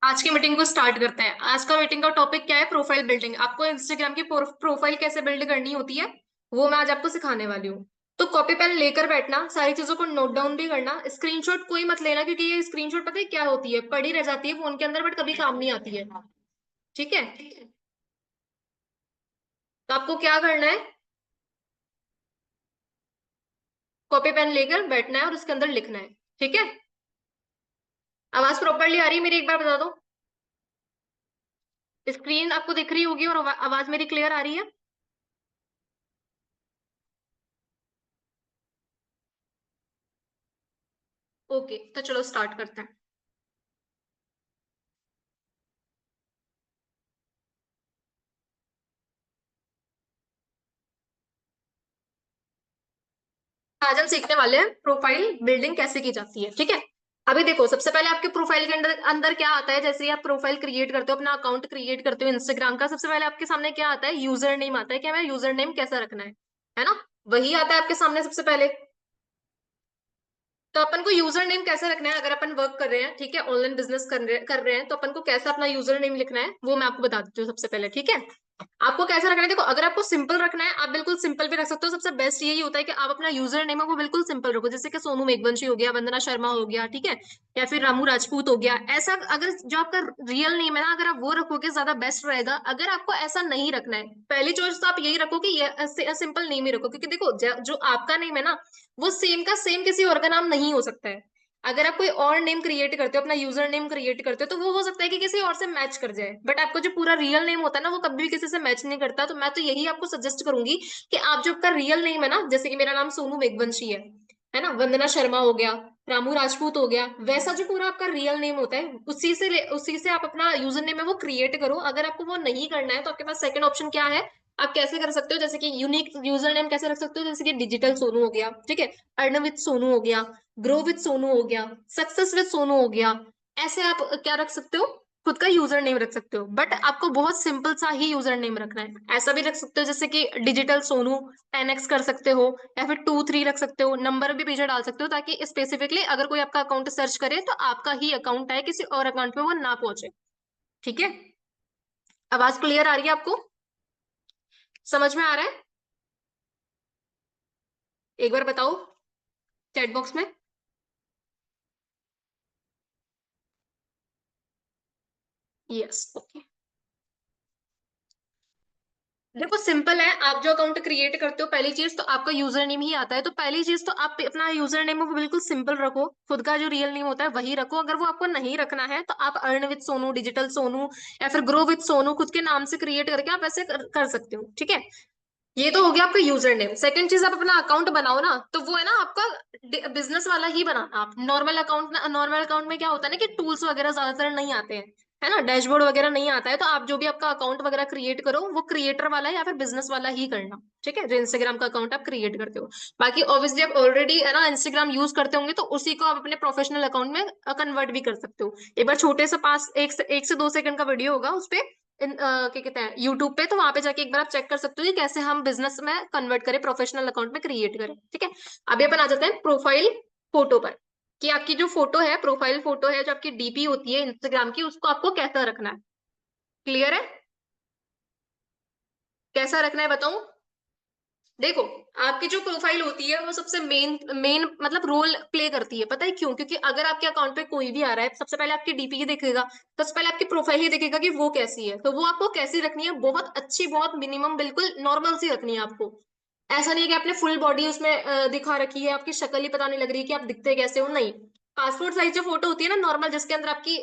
आज की मीटिंग को स्टार्ट करते हैं। आज का मीटिंग का टॉपिक क्या है? Profile building. आपको इंस्टाग्राम की प्रोफाइल कैसे बिल्ड करनी होती है वो मैं आज आपको सिखाने वाली हूँ। तो कॉपी पेन लेकर बैठना, सारी चीजों को नोट डाउन भी करना। स्क्रीनशॉट कोई मत लेना, क्योंकि ये स्क्रीनशॉट पता है क्या होती है? पड़ी रह जाती है फोन के अंदर, बट कभी काम नहीं आती है। ठीक है? तो आपको क्या करना है? कॉपी पेन लेकर बैठना है और उसके अंदर लिखना है। ठीक है? आवाज प्रॉपरली आ रही है मेरी? एक बार बता दो। स्क्रीन आपको दिख रही होगी और आवाज मेरी क्लियर आ रही है? ओके, तो चलो स्टार्ट करते हैं। आज हम सीखने वाले हैं प्रोफाइल बिल्डिंग कैसे की जाती है। ठीक है? अभी देखो, सबसे पहले आपके प्रोफाइल के अंदर अंदर क्या आता है? जैसे ही आप प्रोफाइल क्रिएट करते हो, अपना अकाउंट क्रिएट करते हो इंस्टाग्राम का, सबसे पहले आपके सामने क्या आता है? यूजर नेम आता है कि हमें यूजर नेम कैसा रखना है ना? वही आता है आपके सामने सबसे पहले। तो अपन को यूजर नेम कैसे रखना है? अगर अपन वर्क कर रहे हैं, ठीक है, ऑनलाइन बिजनेस कर रहे हैं, तो अपन को कैसा अपना यूजर नेम लिखना है वो मैं आपको बता देती हूँ सबसे पहले। ठीक है? आपको कैसा रखना है? देखो, अगर आपको सिंपल रखना है, आप बिल्कुल सिंपल भी रख सकते हो। सबसे बेस्ट यही होता है कि आप अपना यूजर नेम है वो बिल्कुल सिंपल रखो, जैसे कि सोनू मेघवंशी हो गया, वंदना शर्मा हो गया, ठीक है, या फिर रामू राजपूत हो गया। ऐसा अगर जो आपका रियल नेम है ना, अगर आप वो रखोगे ज्यादा बेस्ट रहेगा। अगर आपको ऐसा नहीं रखना है, पहली चॉइस तो आप यही रखो कि ये सिंपल नेम ही रखो, क्योंकि देखो जो आपका नेम है ना, वो सेम का सेम किसी और का नाम नहीं हो सकता है। अगर आप कोई और नेम क्रिएट करते हो, अपना यूजर नेम क्रिएट करते हो, तो वो हो सकता है कि किसी और से मैच कर जाए, बट आपका जो पूरा रियल नेम होता है ना, वो कभी भी किसी से मैच नहीं करता। तो मैं तो यही आपको सजेस्ट करूंगी कि आप जो आपका रियल नेम है ना, जैसे कि मेरा नाम सोनू मेघवंशी है ना, वंदना शर्मा हो गया, रामू राजपूत हो गया, वैसा जो पूरा आपका रियल नेम होता है, उसी से आप अपना यूजर नेम है वो क्रिएट करो। अगर आपको वो नहीं करना है, तो आपके पास सेकंड ऑप्शन क्या है? आप कैसे कर सकते हो? जैसे कि यूनिक यूजर नेम कैसे रख सकते हो? जैसे कि डिजिटल सोनू हो गया, ठीक है, अर्न विद सोनू हो गया, ग्रो विद सोनू हो गया, सक्सेस विद सोनू हो गया। ऐसे आप क्या रख सकते हो? खुद का यूजर नेम रख सकते हो, बट आपको बहुत सिंपल सा ही यूजर नेम रखना है। ऐसा भी रख सकते हो जैसे कि डिजिटल सोनू 10x कर सकते हो, या फिर 2 3 रख सकते हो, नंबर भी पीछे डाल सकते हो, ताकि स्पेसिफिकली अगर कोई आपका अकाउंट सर्च करे तो आपका ही अकाउंट है, किसी और अकाउंट पे वो ना पहुंचे। ठीक है? आवाज क्लियर आ रही है आपको? समझ में आ रहा है? एक बार बताओ चैट बॉक्स में। Yes, okay. देखो, सिंपल है। आप जो अकाउंट क्रिएट करते हो, पहली चीज तो आपका यूजर नेम ही आता है, तो पहली चीज तो आप अपना यूजर नेम वो बिल्कुल सिंपल रखो, खुद का जो रियल नेम होता है वही रखो। अगर वो आपको नहीं रखना है, तो आप earn with Sonu, digital Sonu, या फिर ग्रो विद सोनू खुद के नाम से क्रिएट करके आप ऐसे कर सकते हो। ठीक है? ये तो हो गया आपका यूजर नेम। सेकंड चीज, आप अपना अकाउंट बनाओ ना, तो वो है ना आपका बिजनेस वाला ही बनाना। आप नॉर्मल अकाउंट में क्या होता है ना, कि टूल्स वगैरह ज्यादातर नहीं आते हैं, है ना, डैशबोर्ड वगैरह नहीं आता है। तो आप जो भी आपका अकाउंट वगैरह क्रिएट करो, वो क्रिएटर वाला या फिर बिजनेस वाला ही करना। ठीक है? जो इंस्टाग्राम का अकाउंट आप क्रिएट करते हो, बाकी ऑब्वियसली आप ऑलरेडी है ना इंस्टाग्राम यूज करते होंगे, तो उसी को आप अपने प्रोफेशनल अकाउंट में कन्वर्ट भी कर सकते हो। एक बार छोटे से पास 1 से 2 सेकंड का वीडियो होगा उस पे, क्या कहते हैं, यूट्यूब पे, तो वहां पे जाके एक बार आप चेक कर सकते हो कि कैसे हम बिजनेस में कन्वर्ट करें, प्रोफेशनल अकाउंट में क्रिएट करें। ठीक है? अभी अपन आ जाते हैं प्रोफाइल फोटो पर, कि आपकी जो फोटो है, प्रोफाइल फोटो है, जो आपकी डीपी होती है इंस्टाग्राम की, उसको आपको कैसा रखना है। क्लियर है? कैसा रखना है बताऊं? देखो, आपकी जो प्रोफाइल होती है वो सबसे मेन मेन मतलब रोल प्ले करती है। पता है क्यों? क्योंकि अगर आपके अकाउंट पे कोई भी आ रहा है, सबसे पहले आपकी डीपी ही देखेगा, सबसे पहले आपकी प्रोफाइल ही देखेगा कि वो कैसी है। तो वो आपको कैसी रखनी है? बहुत अच्छी, बहुत मिनिमम, बिल्कुल नॉर्मल सी रखनी है आपको। ऐसा नहीं है कि आपने फुल बॉडी उसमें दिखा रखी है, आपकी शक्ल ही पता नहीं लग रही है कि आप दिखते कैसे हो। नहीं, पासपोर्ट साइज जो फोटो होती है ना नॉर्मल, जिसके अंदर आपकी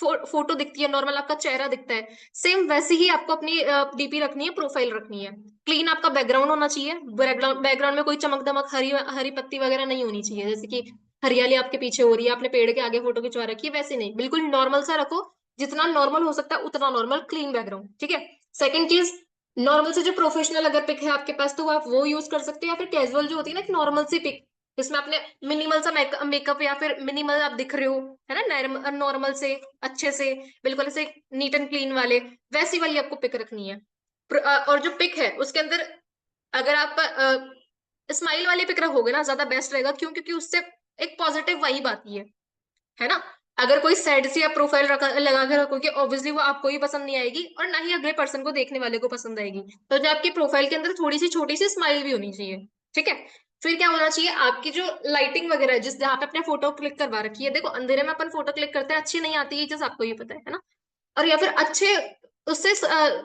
फोटो दिखती है, नॉर्मल आपका चेहरा दिखता है, सेम वैसे ही आपको अपनी डीपी रखनी है, प्रोफाइल रखनी है। क्लीन आपका बैकग्राउंड होना चाहिए। बैकग्राउंड में कोई चमक दमक, हरी हरी पत्ती वगैरह नहीं होनी चाहिए, जैसे कि हरियाली आपके पीछे हो रही है, आपने पेड़ के आगे फोटो खिंचवा रखी है, वैसे नहीं, बिल्कुल नॉर्मल सा रखो। जितना नॉर्मल हो सकता है उतना नॉर्मल, क्लीन बैकग्राउंड। ठीक है? सेकंड चीज, नॉर्मल से जो प्रोफेशनल अगर पिक है आपके पास, तो आप वो यूज कर सकते हो, या फिर कैजुअल जो होती है ना, एक नॉर्मल सी पिक, जिसमें आपने मिनिमल सा मेकअप, या फिर मिनिमल आप दिख रहे हो, है ना, नॉर्मल से, अच्छे से, बिल्कुल ऐसे नीट एंड क्लीन वाले, वैसी वाली आपको पिक रखनी है। और जो पिक है उसके अंदर, अगर आप स्माइल वाली पिक रखोगे ना, ज्यादा बेस्ट रहेगा। क्यों? क्योंकि उससे एक पॉजिटिव वाइब आती है ना। अगर कोई सैड सी आप प्रोफाइल लगा के रखोगे, ऑब्वियसली वो आपको ही पसंद नहीं आएगी और ना ही अगले पर्सन को देखने वाले को पसंद आएगी। तो जो आपकी प्रोफाइल के अंदर थोड़ी सी छोटी सी स्माइल भी होनी चाहिए, ठीक है। फिर क्या होना चाहिए, आपकी जो लाइटिंग वगैरह है, जिस जहाँ पे अपने फोटो क्लिक करवा रखी है, देखो अंधेरे में अपन फोटो क्लिक करते हैं, अच्छी नहीं आती है, जैसे आपको ये पता है ना। और या फिर अच्छे उससे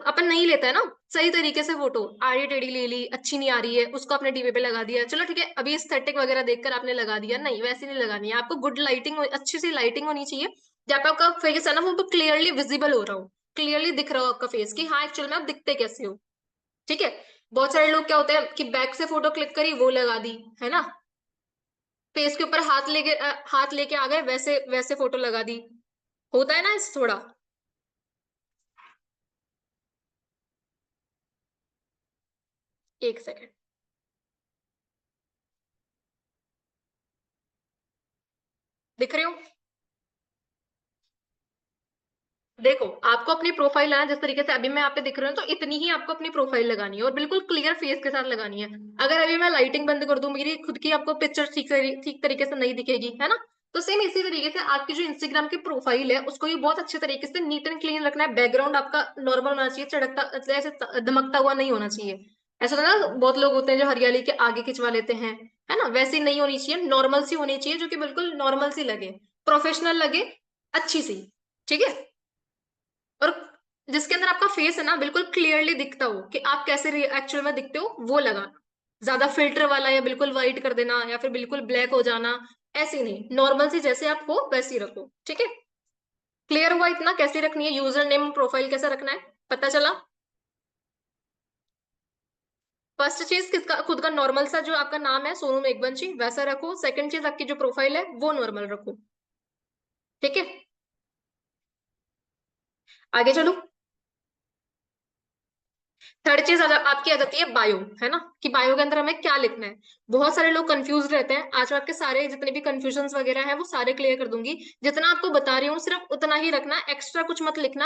अपन नहीं लेता है ना सही तरीके से फोटो, आड़ी टेढ़ी ले ली, अच्छी नहीं आ रही है, उसको अपने डीपी पे लगा दिया, चलो ठीक है, अभी एस्थेटिक वगैरह देखकर आपने लगा दिया, नहीं वैसे नहीं लगानी है आपको। गुड लाइटिंग, अच्छी सी लाइटिंग होनी चाहिए, जहाँ पे आपका फेस है ना वो क्लियरली विजिबल हो रहा हो, क्लियरली दिख रहा हो आपका फेस, कि हाँ एक्चुअल में आप दिखते कैसे हो, ठीक है। बहुत सारे लोग क्या होते हैं कि बैक से फोटो क्लिक करी वो लगा दी, है ना, फेस के ऊपर हाथ लेके आ गए, वैसे वैसे फोटो लगा दी, होता है ना इस थोड़ा। एक सेकेंड, दिख रहे हो? देखो आपको अपनी प्रोफाइल लगाना जिस तरीके से अभी मैं यहाँ पे दिख रही हूँ, तो इतनी ही आपको अपनी प्रोफाइल लगानी है और बिल्कुल क्लियर फेस के साथ लगानी है। अगर अभी मैं लाइटिंग बंद कर दूं, मेरी खुद की आपको पिक्चर ठीक तरीके से नहीं दिखेगी, है ना। तो सेम इसी तरीके से आपकी जो इंस्टाग्राम की प्रोफाइल है उसको भी बहुत अच्छे तरीके से नीट एंड क्लीन रखना है। बैकग्राउंड आपका नॉर्मल होना चाहिए, चढ़कता ऐसे दमकता हुआ नहीं होना चाहिए। ऐसा होता है ना, बहुत लोग होते हैं जो हरियाली के आगे खिंचवा लेते हैं, है ना, वैसी नहीं होनी चाहिए, नॉर्मल सी होनी चाहिए, जो कि बिल्कुल नॉर्मल सी लगे, प्रोफेशनल लगे, अच्छी सी, ठीक है। और जिसके अंदर आपका फेस है ना बिल्कुल क्लियरली दिखता हो कि आप कैसे एक्चुअल में दिखते हो, वो लगाना। ज्यादा फिल्टर वाला या बिल्कुल व्हाइट कर देना या फिर बिल्कुल ब्लैक हो जाना, ऐसे नहीं, नॉर्मल सी जैसे आप हो वैसे ही रखो, ठीक है। क्लियर हुआ इतना, कैसे रखनी है, यूजर नेम प्रोफाइल कैसे रखना है, पता चला। फर्स्ट चीज किसका, खुद का नॉर्मल सा जो आपका नाम है सोनू मेघवंशी वैसा रखो। सेकंड चीज आपकी जो प्रोफाइल है वो नॉर्मल रखो, ठीक है। आगे चलो। थर्ड चीज आपकी आ जाती है बायो, है ना, कि बायो के अंदर हमें क्या लिखना है। बहुत सारे लोग कंफ्यूज रहते हैं, आज मैं आपके सारे जितने भी कंफ्यूजन वगैरह है वो सारे क्लियर कर दूंगी। जितना आपको बता रही हूँ सिर्फ उतना ही रखना, एक्स्ट्रा कुछ मत लिखना।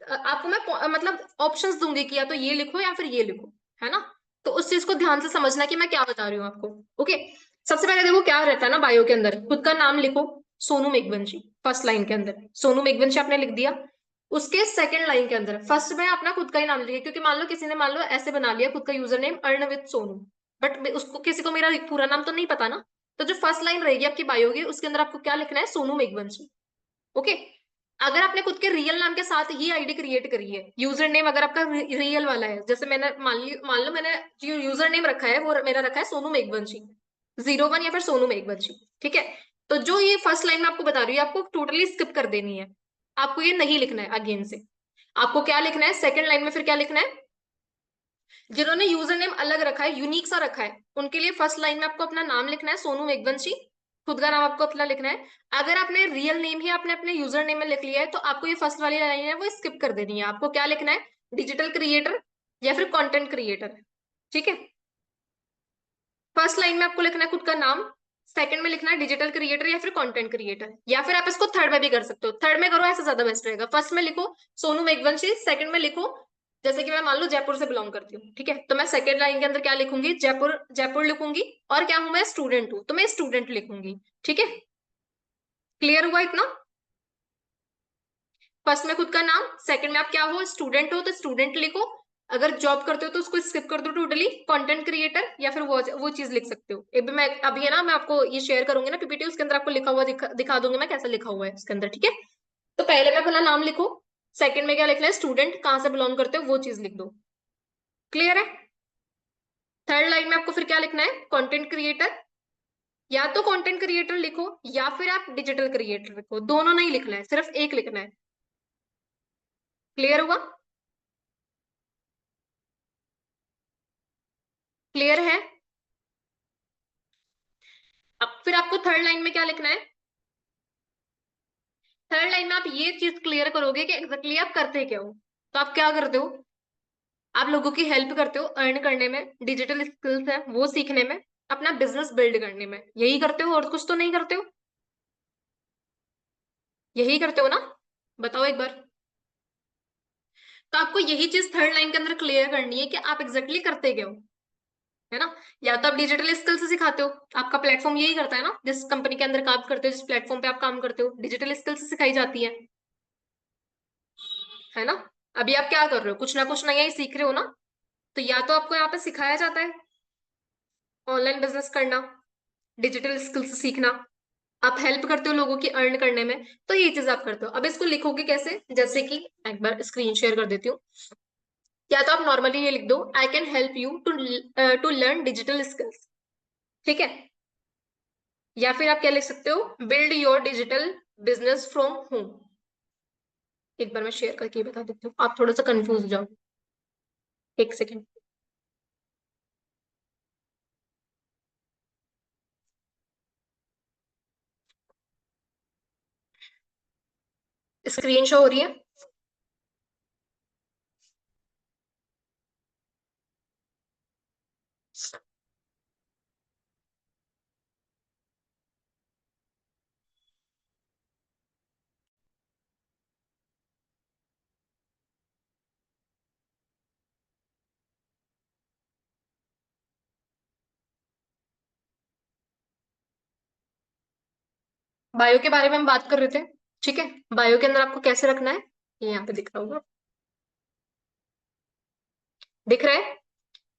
आपको मैं मतलब ऑप्शंस दूंगी कि या तो ये लिखो या फिर ये लिखो, है ना। तो उस चीज को ध्यान से समझना कि मैं क्या बता रही हूँ आपको। ओके, सबसे पहले देखो क्या रहता है ना, बायो के अंदर खुद का नाम लिखो, सोनू मेघवंशी, फर्स्ट लाइन के अंदर सोनू मेघवंशी आपने लिख दिया। उसके सेकंड लाइन के अंदर फर्स्ट में अपना खुद का ही नाम लिखिए, क्योंकि मान लो किसी ने मान लो ऐसे बना लिया खुद का यूजर नेम अर्णवित सोनू, बट उसको किसी को मेरा पूरा नाम तो नहीं पता ना। तो जो फर्स्ट लाइन रहेगी आपकी बायो की उसके अंदर आपको क्या लिखना है, सोनू मेघवंशी। ओके। अगर आपने खुद के रियल नाम के साथ ही आईडी क्रिएट करी है, यूजर नेम अगर आपका रियल वाला है, जैसे मैंने मान लो मैंने जो यूजर नेम रखा है वो मेरा रखा है सोनू मेघवंशी 01 या फिर सोनू मेघवंशी, ठीक है। तो जो ये फर्स्ट लाइन में आपको बता रही हूँ आपको टोटली स्किप कर देनी है, आपको ये नहीं लिखना है अगेन से। आपको क्या लिखना है सेकंड लाइन में, फिर क्या लिखना है, जिन्होंने यूजर नेम अलग रखा है, यूनिक सा रखा है, उनके लिए फर्स्ट लाइन में आपको अपना नाम लिखना है सोनू मेघवंशी, खुद का नाम आपको अपना लिखना है। अगर आपने रियल नेम ही आपने अपने यूजर नेम में लिख लिया है तो आपको ये फर्स्ट वाली लाइन है वो स्किप कर देनी है। आपको क्या लिखना है, डिजिटल क्रिएटर या फिर कंटेंट क्रिएटर, ठीक है। फर्स्ट लाइन में आपको लिखना है खुद का नाम, सेकंड में लिखना है डिजिटल क्रिएटर या फिर कंटेंट क्रिएटर, या फिर आप इसको थर्ड में भी कर सकते हो, थर्ड में करो ऐसा ज्यादा बेस्ट रहेगा। फर्स्ट में लिखो सोनू मेघवंशी, सेकंड में लिखो जैसे कि मैं मान लो जयपुर से बिलोंग करती हूँ, ठीक है, तो मैं सेकंड लाइन के अंदर क्या लिखूंगी, जयपुर जयपुर लिखूंगी। और क्या हूं मैं, स्टूडेंट हूँ, तो मैं स्टूडेंट लिखूंगी, ठीक है। क्लियर हुआ इतना। फर्स्ट में खुद का नाम, सेकंड में आप क्या हो, स्टूडेंट हो तो स्टूडेंट लिखो। अगर जॉब करते हो तो उसको स्किप कर दो टोटली, कंटेंट क्रिएटर या फिर वो चीज लिख सकते हो। मैं अभी है ना मैं आपको ये शेयर करूंगी ना पीपीटी, उसके अंदर आपको लिखा हुआ दिखा दूंगी मैं कैसा लिखा हुआ है उसके अंदर, ठीक है। तो पहले में अपना नाम लिखो, सेकंड में क्या लिखना है, स्टूडेंट कहाँ से बिलोंग करते हो वो चीज लिख दो। क्लियर है। थर्ड लाइन में आपको फिर क्या लिखना है, कंटेंट क्रिएटर, या तो कंटेंट क्रिएटर लिखो या फिर आप डिजिटल क्रिएटर लिखो, दोनों नहीं लिखना है, सिर्फ एक लिखना है। क्लियर हुआ। क्लियर है। अब फिर आपको थर्ड लाइन में क्या लिखना है, थर्ड लाइन में आप ये चीज क्लियर करोगे कि एग्जैक्टली आप करते क्या हो। तो आप क्या करते हो, आप लोगों की हेल्प करते हो अर्न करने में, डिजिटल स्किल्स है वो सीखने में, अपना बिजनेस बिल्ड करने में, यही करते हो और कुछ तो नहीं करते हो, यही करते हो ना, बताओ एक बार। तो आपको यही चीज थर्ड लाइन के अंदर क्लियर करनी है कि आप एग्जैक्टली करते क्या हो, है ना। या तो आप डिजिटल स्किल से सिखाते हो, आपका प्लेटफॉर्म यही करता है ना, जिस कंपनी के अंदर काम करते हो, जिस प्लेटफॉर्म पे आप काम करते हो, डिजिटल स्किल से सिखाई जाती है ना। अभी आप क्या कर रहे हो, कुछ ना यही सीख रहे हो ना। तो या तो आपको यहाँ पे सिखाया जाता है ऑनलाइन बिजनेस करना, डिजिटल स्किल्स सीखना, आप हेल्प करते हो लोगों की अर्न करने में, तो ये चीज आप करते हो। अब इसको लिखोगे कैसे, जैसे कि एक बार स्क्रीन शेयर कर देती हूँ। या तो आप नॉर्मली ये लिख दो, I can help you to learn digital skills, ठीक है। या फिर आप क्या लिख सकते हो, build your digital business from home. एक बार मैं शेयर करके बता देती हूँ, आप थोड़ा सा कंफ्यूज हो जाओ। एक सेकेंड, स्क्रीन शो हो रही है। बायो के बारे में हम बात कर रहे थे, ठीक है। बायो के अंदर आपको कैसे रखना है, ये यहाँ पे दिख रहा होगा, दिख रहा है।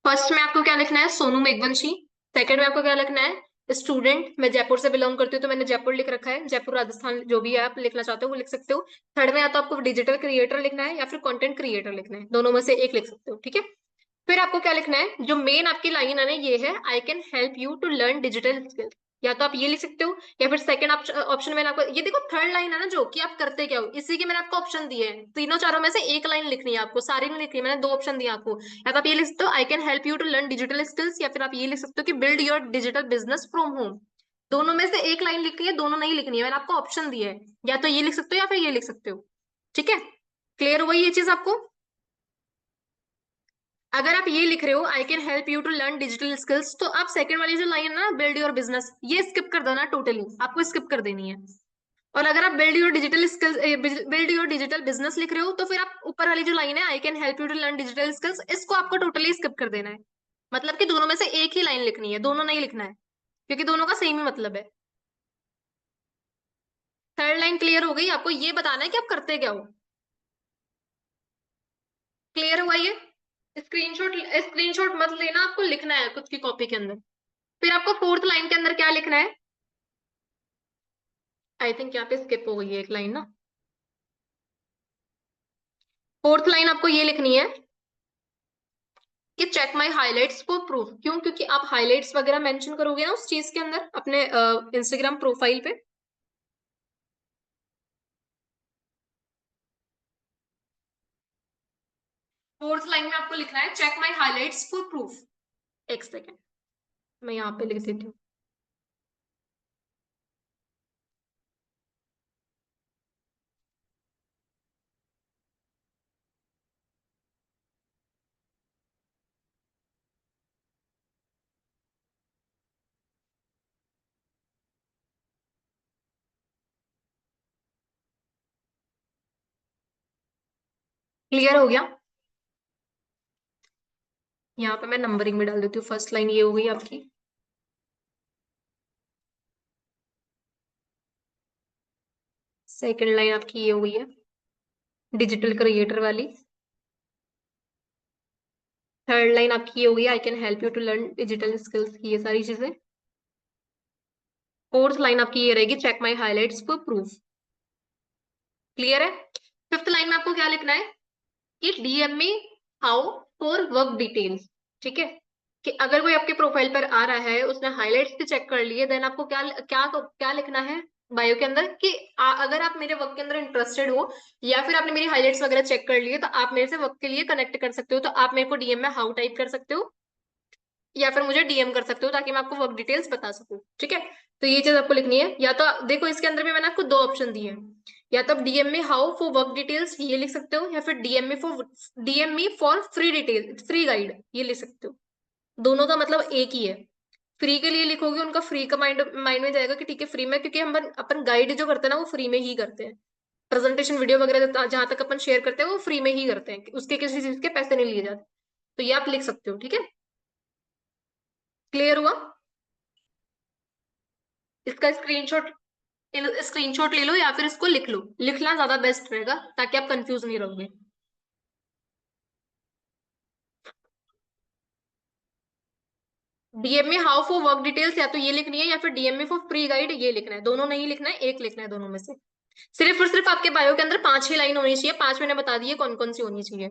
फर्स्ट में आपको क्या लिखना है, सोनू मेघवंशी। सेकंड में आपको क्या लिखना है, स्टूडेंट, मैं जयपुर से बिलोंग करती हूँ तो मैंने जयपुर लिख रखा है, जयपुर राजस्थान, जो भी है आप लिखना चाहते हो वो लिख सकते हो। थर्ड में या तो आपको डिजिटल क्रिएटर लिखना है या फिर कंटेंट क्रिएटर लिखना है, दोनों में से एक लिख सकते हो, ठीक है। फिर आपको क्या लिखना है, जो मेन आपकी लाइन है ना ये है, I can help you to learn digital skill. या तो आप ये लिख सकते हो, या फिर सेकंड ऑप्शन मैंने आपको, ये देखो थर्ड लाइन है ना जो कि आप करते क्या हो, इसी के मैंने आपको ऑप्शन दिए हैं, तीनों चारों में से एक लाइन लिखनी है आपको, सारी नहीं लिखनी है, मैंने दो ऑप्शन दिया आपको। या तो आप ये लिख सकते हो, I can help you to learn digital skills, या फिर आप ये लिख सकते हो कि build your digital business from home. दोनों में से एक लाइन लिखनी है, दोनों नहीं लिखनी है, मैंने आपको ऑप्शन दिया है, या तो ये लिख सकते हो या फिर ये लिख सकते हो, ठीक है। क्लियर हुआ ये चीज आपको। अगर आप ये लिख रहे हो, I can help you to learn digital skills, तो आप सेकंड वाली जो लाइन है ना, बिल्ड योर बिजनेस, ये स्किप कर देना, टोटली आपको स्किप कर देनी है। और अगर आप build your digital skills, build your digital business लिख रहे हो, तो फिर आप ऊपर वाली जो लाइन है, I can help you to learn digital skills, इसको आपको टोटली स्किप कर देना है। मतलब कि दोनों में से एक ही लाइन लिखनी है, दोनों नहीं लिखना है, क्योंकि दोनों का सेम ही मतलब है। थर्ड लाइन क्लियर हो गई, आपको ये बताना है कि आप करते क्या हो। क्लियर हुआ ये। स्क्रीनशॉट, स्क्रीनशॉट मत लेना, आपको लिखना है खुद की कॉपी के अंदर। फिर आपको फोर्थ लाइन के अंदर क्या लिखना है, आई थिंक यहाँ पे स्किप हो गई है एक लाइन ना। फोर्थ लाइन आपको ये लिखनी है कि check my highlights for proof. क्यों, क्योंकि आप हाइलाइट्स वगैरह मेंशन करोगे ना उस चीज के अंदर अपने इंस्टाग्राम प्रोफाइल पे। फोर्थ लाइन में आपको लिखना है, check my highlights for proof. एक सेकेंड, मैं यहाँ पे लिख देती हूँ। क्लियर हो गया। यहाँ पे मैं नंबरिंग में डाल देती हूँ, फर्स्ट लाइन ये हो गई आपकी। सेकंड लाइन आपकी ये हो गई है, डिजिटल क्रिएटर वाली। थर्ड लाइन आपकी ये हो गई, I can help you to learn digital skills की, ये सारी चीजें। फोर्थ लाइन आपकी ये रहेगी, check my highlights for proof. Clear है। फिफ्थ लाइन में आपको क्या लिखना है, कि डीएम में हाउ फॉर वर्क डिटेल्स, ठीक है। कि अगर कोई आपके प्रोफाइल पर आ रहा है, उसने हाइलाइट्स भी चेक कर लिए, देन आपको क्या क्या क्या लिखना है बायो के अंदर, कि अगर आप मेरे वर्क के अंदर इंटरेस्टेड हो, या फिर आपने मेरी हाइलाइट्स वगैरह चेक कर लिए, तो आप मेरे से वर्क के लिए कनेक्ट कर सकते हो, तो आप मेरे को डीएम में हाउ टाइप कर सकते हो, या फिर मुझे डीएम कर सकते हो, ताकि मैं आपको वर्क डिटेल्स बता सकूं, ठीक है। तो ये चीज आपको लिखनी है। या तो देखो इसके अंदर भी मैंने आपको दो ऑप्शन दिए हैं, या तो आप डीएम में हाउ फॉर वर्क डिटेल्स ये लिख सकते हो, या फिर DM me for free detail, free guide ये लिख सकते हो। दोनों का मतलब एक ही है। फ्री के लिए लिखोगे, उनका फ्री का माइंड माइंड में जाएगा कि ठीक है फ्री में, क्योंकि हम अपन गाइड जो करते हैं ना वो फ्री में ही करते हैं। प्रेजेंटेशन वीडियो वगैरह जहां तक अपन शेयर करते हैं वो फ्री में ही करते हैं, उसके किसी चीज के पैसे नहीं लिए जाते। तो ये आप लिख सकते हो, ठीक है। क्लियर हुआ? इसका स्क्रीनशॉट ले लो या फिर इसको लिख लो, लिखना ज्यादा बेस्ट रहेगा ताकि आप कंफ्यूज नहीं रहोगे। DMA how for work details या तो ये लिखनी है या फिर डीएमए फॉर प्री गाइड ये लिखना है, दोनों नहीं लिखना है, एक लिखना है दोनों में से। सिर्फ और सिर्फ आपके बायो के अंदर 5 ही लाइन होनी चाहिए, 5 मैंने बता दी है कौन कौन सी होनी चाहिए।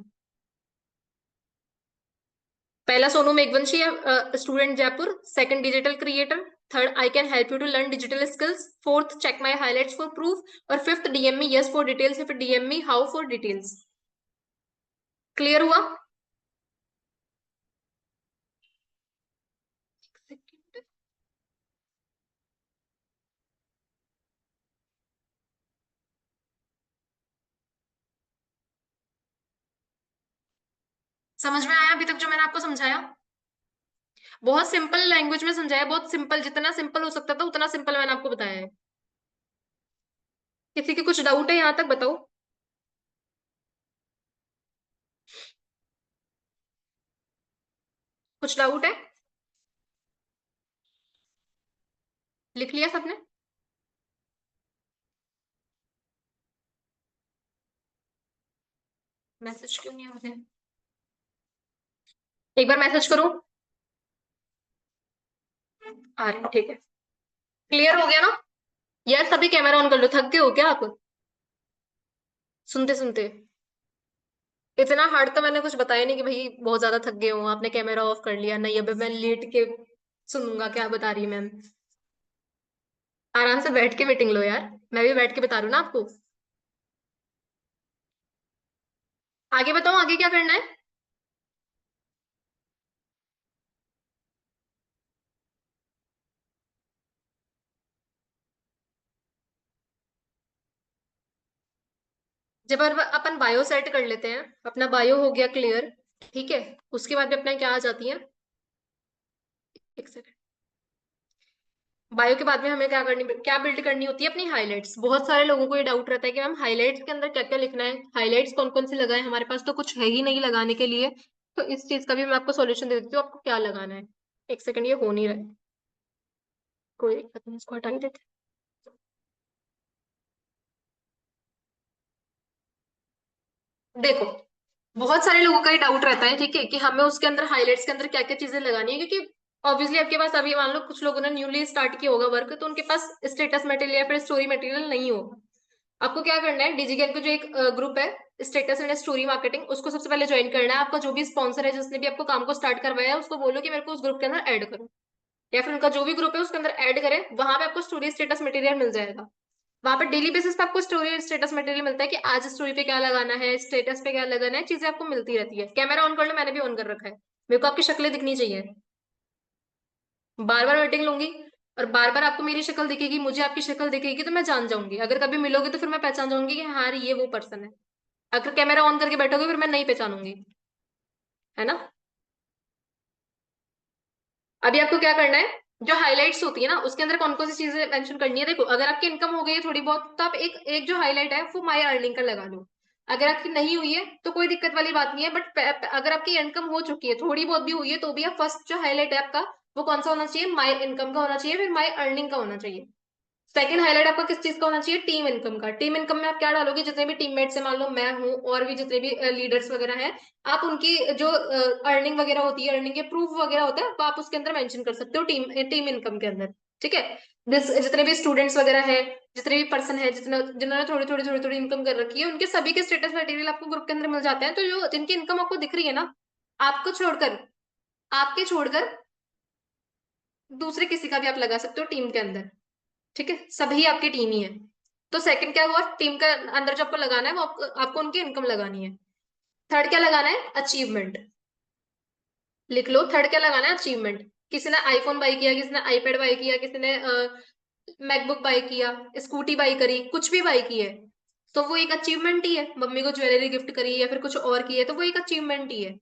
पहला Sonu Meghvanshi, student Jaipur. Second digital creator. Third I can help you to learn digital skills. Fourth check my highlights for proof. और fifth DM me yes for details या फिर DM me how for details. Clear हुआ? समझ में आया अभी तक जो मैंने आपको समझाया? बहुत सिंपल लैंग्वेज में समझाया, बहुत सिंपल, जितना सिंपल हो सकता था उतना सिंपल मैंने आपको बताया है। किसी की कुछ डाउट है यहाँ तक बताओ? कुछ डाउट है? लिख लिया सबने? मैसेज क्यों नहीं आ रहे? एक बार मैसेज करो। आ रहे हैं, ठीक है। क्लियर हो गया ना? यार सभी कैमरा ऑन कर लो, थक गए हो क्या आप सुनते सुनते? इतना हार्ड तो मैंने कुछ बताया नहीं कि भाई बहुत ज्यादा थक गए हो, आपने कैमरा ऑफ कर लिया नहीं, अभी मैं लेट के सुनूंगा क्या बता रही है मैम। आराम से बैठ के मीटिंग लो यार, मैं भी बैठ के बता रही हूँ ना आपको। आगे बताओ, आगे क्या करना है? जब अपन बायो सेट कर लेते हैं, अपना बायो हो गया क्लियर, ठीक है। उसके बाद में अपना क्या आ जाती है, एक सेकंड। बायो के बाद में हमें क्या बिल्ड करनी होती है, अपनी हाइलाइट्स। बहुत सारे लोगों को ये डाउट रहता है कि मैम हाइलाइट्स के अंदर क्या क्या लिखना है, हाइलाइट्स कौन कौन से लगाए, हमारे पास तो कुछ है ही नहीं लगाने के लिए। तो इस चीज का भी मैं आपको सॉल्यूशन दे देती हूँ, आपको क्या लगाना है। एक सेकंड, ये हो नहीं रहा है, कोई दिक्कत नहीं, इसको हटा ही देते हैं। देखो, बहुत सारे लोगों का ये डाउट रहता है, ठीक है, कि हमें उसके अंदर हाइलाइट्स के अंदर क्या क्या चीजें लगानी है, क्योंकि ऑब्वियसली आपके पास अभी मान लो कुछ लोगों ने न्यूली स्टार्ट किया होगा वर्क, तो उनके पास स्टेटस मटेरियल या फिर स्टोरी मटेरियल नहीं होगा। आपको क्या करना है, डिजिगेल का जो एक ग्रुप है, स्टेटस एंड स्टोरी मार्केटिंग, उसको सबसे पहले ज्वाइन करना है। आपका जो भी स्पॉन्सर है, जिसने भी आपको काम को स्टार्ट करवाया है, उसको बोलो कि मेरे को उस ग्रुप के अंदर ऐड करो, या फिर उनका जो भी ग्रुप है उसके अंदर ऐड करें। वहां पे आपको स्टोरी स्टेटस मटेरियल मिल जाएगा। वहां पर डेली बेसिस पे आपको स्टोरी स्टेटस मटेरियल मिलता है कि आज स्टोरी पे क्या लगाना है, स्टेटस पे क्या लगाना है, चीजें आपको मिलती रहती है। कैमरा ऑन कर लो, मैंने भी ऑन कर रखा है, मेरे को आपकी शक्लें दिखनी चाहिए। बार बार मीटिंग लूंगी और बार बार आपको मेरी शक्ल दिखेगी, मुझे आपकी शक्ल दिखेगी, तो मैं जान जाऊंगी। अगर कभी मिलोगे तो फिर मैं पहचान जाऊंगी कि हाँ ये वो पर्सन है। अगर कैमरा ऑन करके बैठोगे फिर मैं नहीं पहचानूंगी, है ना? अभी आपको क्या करना है, जो हाइलाइट्स होती है ना उसके अंदर कौन कौन सी चीजें मेंशन करनी है। देखो, अगर आपकी इनकम हो गई है थोड़ी बहुत, तो आप एक एक जो हाईलाइट है वो माई अर्निंग का लगा लो। अगर आपकी नहीं हुई है तो कोई दिक्कत वाली बात नहीं है, बट अगर आपकी इनकम हो चुकी है, थोड़ी बहुत भी हुई है, तो भी आप फर्स्ट जो हाईलाइट है आपका, वो कौन सा होना चाहिए, माई इनकम का होना चाहिए, फिर माई अर्निंग का होना चाहिए। सेकंड हाईलाइट आपका किस चीज का होना चाहिए, टीम इनकम का। टीम इनकम में आप क्या डालोगे, जितने भी टीममेट्स है, मान लो मैं हूँ और भी जितने भी लीडर्स वगैरह हैं, आप उनकी जो अर्निंग वगैरह होती है, अर्निंग के प्रूफ वगैरह होता है, वो आप उसके अंदर मेंशन कर सकते हो टीम टीम इनकम के अंदर। ठीक है। जितने भी स्टूडेंट्स वगैरह है, जितने भी पर्सन है, जिन्होंने थोड़ी थोड़ी थोड़ी थोड़ी इनकम कर रखी है, उनके सभी के स्टेटस मटेरियल आपको ग्रुप के अंदर मिल जाते हैं। तो जो जिनकी इनकम आपको दिख रही है ना, आपको छोड़कर, आपके छोड़कर दूसरे किसी का भी आप लगा सकते हो टीम के अंदर। ठीक है, सभी आपकी टीम ही है। तो सेकंड क्या हुआ, टीम का अंदर जो आपको लगाना है वो आपको उनकी इनकम लगानी है। थर्ड क्या लगाना है, अचीवमेंट। लिख लो, थर्ड क्या लगाना है, अचीवमेंट। किसी ने आईफोन बाई किया, किसी ने आईपैड बाई किया, किसी ने मैकबुक बाई किया, स्कूटी बाई करी, कुछ भी बाई की है, तो वो एक अचीवमेंट ही है। मम्मी को ज्वेलरी गिफ्ट करी या फिर कुछ और की है, तो वो एक अचीवमेंट ही है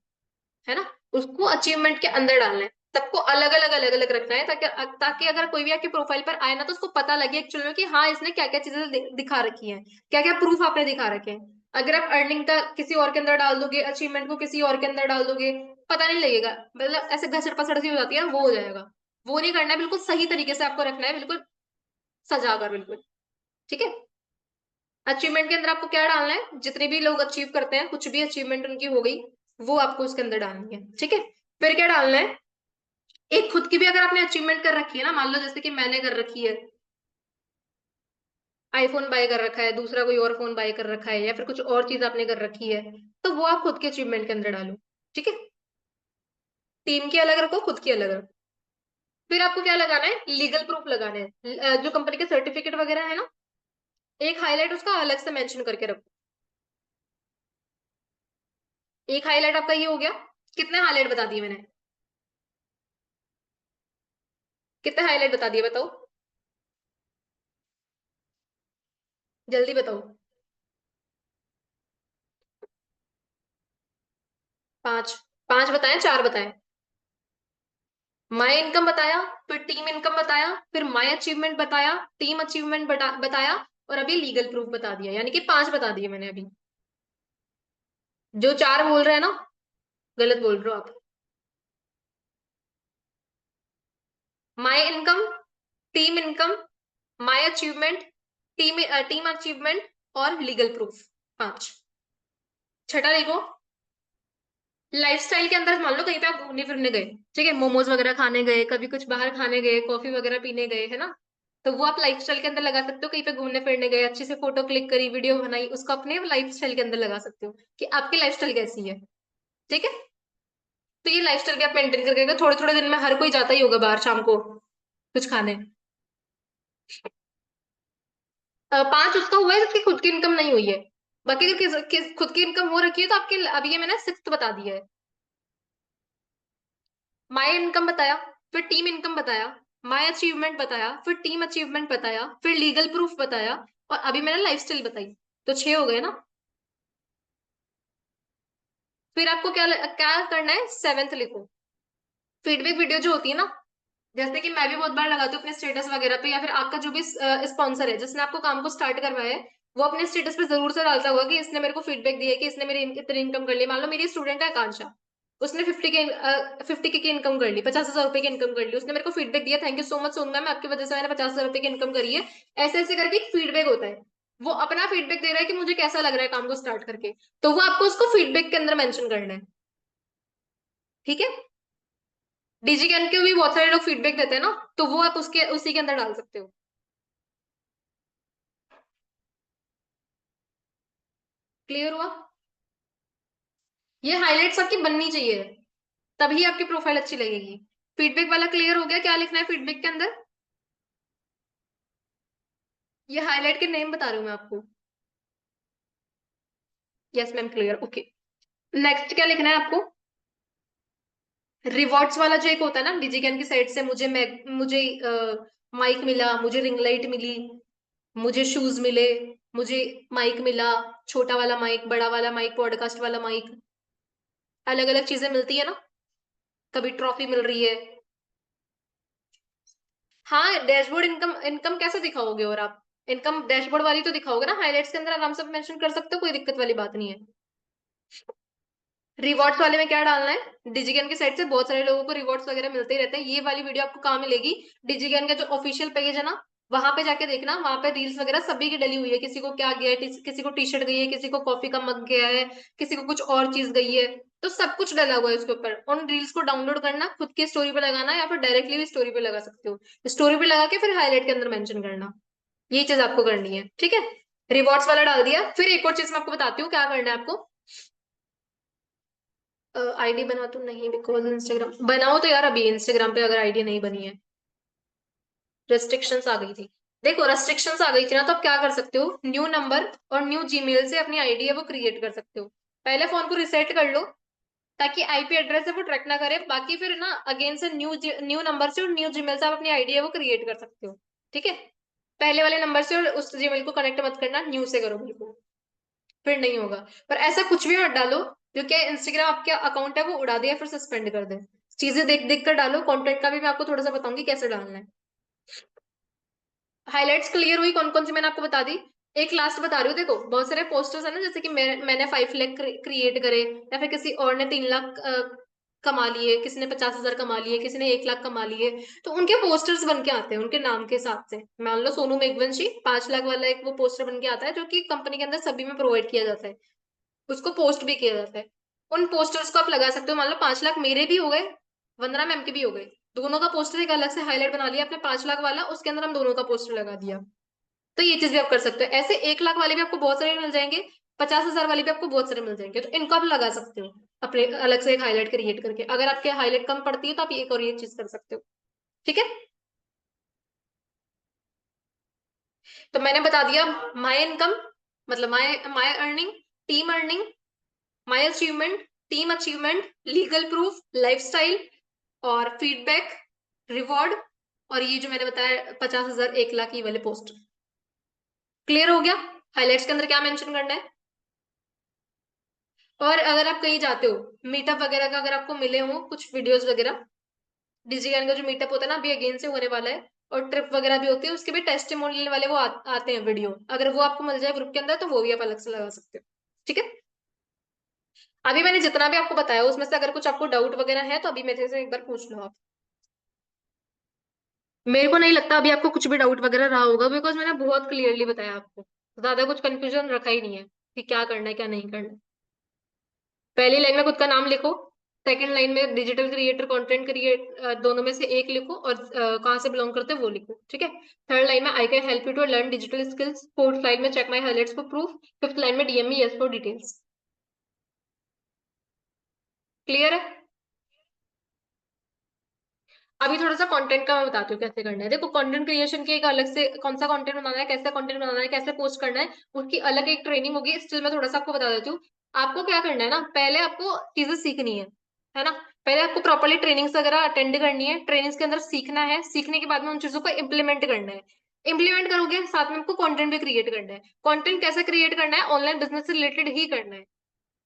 ना? उसको अचीवमेंट के अंदर डालना है। सबको अलग अलग रखना है, ताकि ताकि अगर कोई भी आपकी प्रोफाइल पर आए ना, तो उसको पता लगे एक्चुअल में कि हाँ इसने क्या क्या चीजें दिखा रखी है, क्या क्या प्रूफ आपने दिखा रखे हैं। अगर आप अर्निंग का किसी और के अंदर डाल दोगे, अचीवमेंट को किसी और के अंदर डाल दोगे, पता नहीं लगेगा, मतलब ऐसे घसड़ पसड़ सी हो जाती है, वो हो जाएगा। वो नहीं करना है, बिल्कुल सही तरीके से आपको रखना है, बिल्कुल सजा कर, बिल्कुल। ठीक है। अचीवमेंट के अंदर आपको क्या डालना है, जितने भी लोग अचीव करते हैं, कुछ भी अचीवमेंट उनकी हो गई, वो आपको उसके अंदर डालनी है। ठीक है। फिर क्या डालना है, एक खुद की भी अगर आपने अचीवमेंट कर रखी है ना, मान लो जैसे कि मैंने कर रखी है, आईफोन बाय कर रखा है, दूसरा कोई और फोन बाय कर रखा है, या फिर कुछ और चीज आपने कर रखी है, तो वो आप खुद के अचीवमेंट के अंदर डालो। ठीक है। टीम की अलग रखो, खुद की अलग रखो। फिर आपको क्या लगाना है, लीगल प्रूफ लगाने हैं, जो कंपनी के सर्टिफिकेट वगैरह है ना, एक हाईलाइट उसका अलग से मेंशन करके रखो। एक हाईलाइट आपका ये हो गया। कितने हाईलाइट बता दिए मैंने, कितने हाईलाइट बता दिए, बताओ, जल्दी बताओ। 5। 5 बताएं, 4 बताएं। माई इनकम बताया, फिर टीम इनकम बताया, फिर माई अचीवमेंट बताया, टीम अचीवमेंट बताया, और अभी लीगल प्रूफ बता दिया, यानी कि 5 बता दिए मैंने अभी। जो 4 बोल रहे हैं ना, गलत बोल रहे हो आप। My income, team income, my achievement, team achievement, और लीगल प्रूफ। 5। छठा देखो, लाइफस्टाइल के अंदर मान लो कहीं पे आप घूमने फिरने गए, ठीक है, मोमोज वगैरह खाने गए, कभी कुछ बाहर खाने गए, कॉफी वगैरह पीने गए, है ना, तो वो आप लाइफस्टाइल के अंदर लगा सकते हो। कहीं पे घूमने फिरने गए, अच्छे से फोटो क्लिक करी, वीडियो बनाई, उसको अपने लाइफस्टाइल के अंदर लगा सकते हो कि आपकी लाइफस्टाइल कैसी है। ठीक है। तो ये लाइफस्टाइल भी आप मेंटेन करके, थोड़े थोड़े दिन में हर कोई जाता ही होगा बाहर शाम को कुछ खाने। 5 उसका हुआ है जिसकी खुद की इनकम नहीं हुई है। बाकी अगर खुद की इनकम हो रखी है तो आपके अभी ये मैंने 6th बता दिया है। माई इनकम बताया, फिर टीम इनकम बताया, माई अचीवमेंट बताया, फिर टीम अचीवमेंट बताया, फिर लीगल प्रूफ बताया, और अभी मैंने लाइफस्टाइल बताई। तो 6 हो गए ना। फिर आपको क्या क्या करना है, 7th लिखो। फीडबैक वीडियो जो होती है ना, जैसे कि मैं भी बहुत बार लगाती हूँ अपने स्टेटस वगैरह पे, या फिर आपका जो भी स्पॉन्सर है जिसने आपको काम को स्टार्ट करवाया है, वो अपने स्टेटस पे जरूर से डालता होगा कि इसने मेरे को फीडबैक दिया है कि इसने मेरी इतनी इनकम कर ली। मान लो मेरी स्टूडेंट है आकांक्षा, उसने 50 की इनकम कर ली, 50,000 रुपए की इनकम कर ली, उसने मेरे को फीडबैक दिया, thank you so much Sonu ma'am, आपकी वजह से मैंने 50,000 रुपए की इनकम करी है। ऐसे ऐसे करके एक फीडबैक होता है। वो अपना फीडबैक दे रहा है कि मुझे कैसा लग रहा है काम को स्टार्ट करके, तो वो आपको उसको फीडबैक के अंदर मेंशन करना है। ठीक है। डीजी कैन के भी बहुत सारे लोग फीडबैक देते हैं ना, तो वो आप उसके उसी के अंदर डाल सकते हो। क्लियर हुआ। ये हाइलाइट्स आपकी बननी चाहिए, तभी आपकी प्रोफाइल अच्छी लगेगी। फीडबैक वाला क्लियर हो गया, क्या लिखना है फीडबैक के अंदर। ये हाईलाइट के नेम बता रही हूँ मैं आपको। Yes ma'am, clear, okay. Next क्या लिखना है आपको, रिवॉर्ड्स वाला जो एक होता है ना डिजिकैन की साइड से, मुझे माइक मिला, मुझे रिंग लाइट मिली, मुझे शूज मिले, मुझे माइक मिला, छोटा वाला माइक, बड़ा वाला माइक, पॉडकास्ट वाला माइक, अलग अलग चीजें मिलती है ना, कभी ट्रॉफी मिल रही है। हाँ, डैशबोर्ड इनकम, इनकम कैसे दिखाओगे, और आप इनकम डैशबोर्ड वाली तो दिखाओगे ना, हाइलाइट्स के अंदर आराम से मेंशन कर सकते हो, कोई दिक्कत वाली बात नहीं है। रिवॉर्ड्स वाले में क्या डालना है, डिजिगन की साइड से बहुत सारे लोगों को रिवॉर्ड्स वगैरह मिलते ही रहते हैं। ये वाली वीडियो आपको कहाँ मिलेगी, डिजिगन का जो ऑफिशियल पेज है ना, वहां पे जाके देखना, वहां पे रील्स वगैरह सभी की डली हुई है, किसी को क्या गया है, किसी को टी शर्ट गई है, किसी को कॉफी का मग गया है, किसी को कुछ और चीज गई है, तो सब कुछ डला हुआ है उसके ऊपर। उन रील्स को डाउनलोड करना, खुद की स्टोरी पे लगाना, या फिर डायरेक्टली भी स्टोरी पे लगा सकते हो। स्टोरी पे लगा के फिर हाईलाइट के अंदर मेंशन करना, ये चीज आपको करनी है। ठीक है। रिवॉर्ड्स वाला डाल दिया, फिर एक और चीज मैं आपको बताती हूँ क्या करना है आपको। आईडी बना तो नहीं, बिकॉज इंस्टाग्राम बनाओ तो यार, अभी इंस्टाग्राम पे अगर आईडी नहीं बनी है, रेस्ट्रिक्शंस आ गई थी। देखो रेस्ट्रिक्शंस आ गई थी ना, तो आप क्या कर सकते हो, न्यू नंबर और न्यू जीमेल से अपनी आईडी है वो क्रिएट कर सकते हो। पहले फोन को रिसेट कर लो, ताकि आईपी एड्रेस है वो ट्रैक ना करे, बाकी फिर ना अगेन से न्यू न्यू नंबर से और न्यू जीमेल से आप अपनी आईडी है वो क्रिएट कर सकते हो। ठीक है। पहले वाले नंबर से और उस जीमेल को कनेक्ट मत करना, न्यू से करो बिल्कुल, फिर नहीं होगा। पर ऐसा कुछ भी मत डालो जो कि इंस्टाग्राम आपके अकाउंट है वो उड़ा दे या फिर सस्पेंड कर दे। चीजें देख देख कर डालो, कंटेंट का भी मैं आपको थोड़ा सा बताऊंगी कैसे डालना है। हाइलाइट्स क्लियर हुई, कौन कौन सी मैंने आपको बता दी। एक लास्ट बता रही हूँ, देखो बहुत सारे पोस्टर्स है ना, जैसे कि मैंने 5 लाख क्रिएट करे, या फिर किसी और ने 3 लाख कमा लिए, किसी ने 50,000 कमा लिए, किसी ने 1 लाख कमा लिए, तो उनके पोस्टर्स बन के आते हैं उनके नाम के हिसाब से। मान लो सोनू मेघवंशी 5 लाख वाला एक वो पोस्टर बन के आता है, जो कि कंपनी के अंदर सभी में प्रोवाइड किया जाता है, उसको पोस्ट भी किया जाता है। उन पोस्टर्स को आप लगा सकते हो। मान लो 5 लाख मेरे भी हो गए, वंदना मैम के भी हो गए, दोनों का पोस्टर एक अलग से हाईलाइट बना लिया आपने 5 लाख वाला, उसके अंदर हम दोनों का पोस्टर लगा दिया। तो ये चीज भी आप कर सकते हो। ऐसे 1 लाख वाले भी आपको बहुत सारे मिल जाएंगे, 50,000 वाले भी आपको बहुत सारे मिल जाएंगे, तो इनको आप लगा सकते हो अपने अलग से एक हाईलाइट क्रिएट करके। अगर आपके हाईलाइट कम पड़ती है तो आप एक और ये चीज कर सकते हो। ठीक है, तो मैंने बता दिया माई इनकम, मतलब my my earning, team earning, my achievement, team achievement, legal proof, lifestyle और फीडबैक, रिवॉर्ड, और ये जो मैंने बताया 50,000 1 लाख ये वाले पोस्ट। क्लियर हो गया हाईलाइट्स के अंदर क्या मेंशन करना है। और अगर आप कहीं जाते हो मीटअप वगैरह का, अगर आपको मिले हो कुछ वीडियोस वगैरह, डिजीगैन का जो मीटअप होता है ना अभी अगेन से होने वाला है, और ट्रिप वगैरह भी होती है, उसके भी टेस्टिमोनियल वाले वो आते हैं वीडियो, अगर वो आपको मिल जाए ग्रुप के अंदर तो वो भी आप अलग से लगा सकते हो। ठीक है, अभी मैंने जितना भी आपको बताया उसमें से अगर कुछ आपको डाउट वगैरह है तो अभी मेरे से एक बार पूछ लो आप। मेरे को नहीं लगता अभी आपको कुछ भी डाउट वगैरह रहा होगा, बिकॉज मैंने बहुत क्लियरली बताया आपको, ज्यादा कुछ कंफ्यूजन रखा ही नहीं है कि क्या करना है क्या नहीं करना है। पहली लाइन में खुद का नाम लिखो, सेकंड लाइन में डिजिटल क्रिएटर कंटेंट क्रिएट, दोनों में से एक लिखो, और कहाँ से बिलोंग करते हो वो लिखो। ठीक है, थर्ड लाइन में I can help you to learn digital skills, fourth line में check my highlights for proof, fifth line में DM me yes for details. Clear है। अभी थोड़ा सा कंटेंट का मैं बताती हूँ कैसे करना है। देखो कंटेंट क्रिएशन की एक अलग से कौन सा कंटेंट बनाना है, कैसा कंटेंट बनाना है, कैसे पोस्ट करना है, उसकी अलग एक ट्रेनिंग होगी। स्टिल मैं थोड़ा सा आपको बता देती हूँ। आपको क्या करना है ना, पहले आपको चीजें सीखनी है ना। पहले आपको प्रॉपरली ट्रेनिंग्स वगैरह अटेंड करनी है, ट्रेनिंग्स के अंदर सीखना है, सीखने के बाद में उन चीजों को इम्प्लीमेंट करना है। इम्प्लीमेंट करोगे साथ में आपको कंटेंट भी क्रिएट करना है। कंटेंट कैसे क्रिएट करना है, ऑनलाइन बिजनेस से रिलेटेड ही करना है।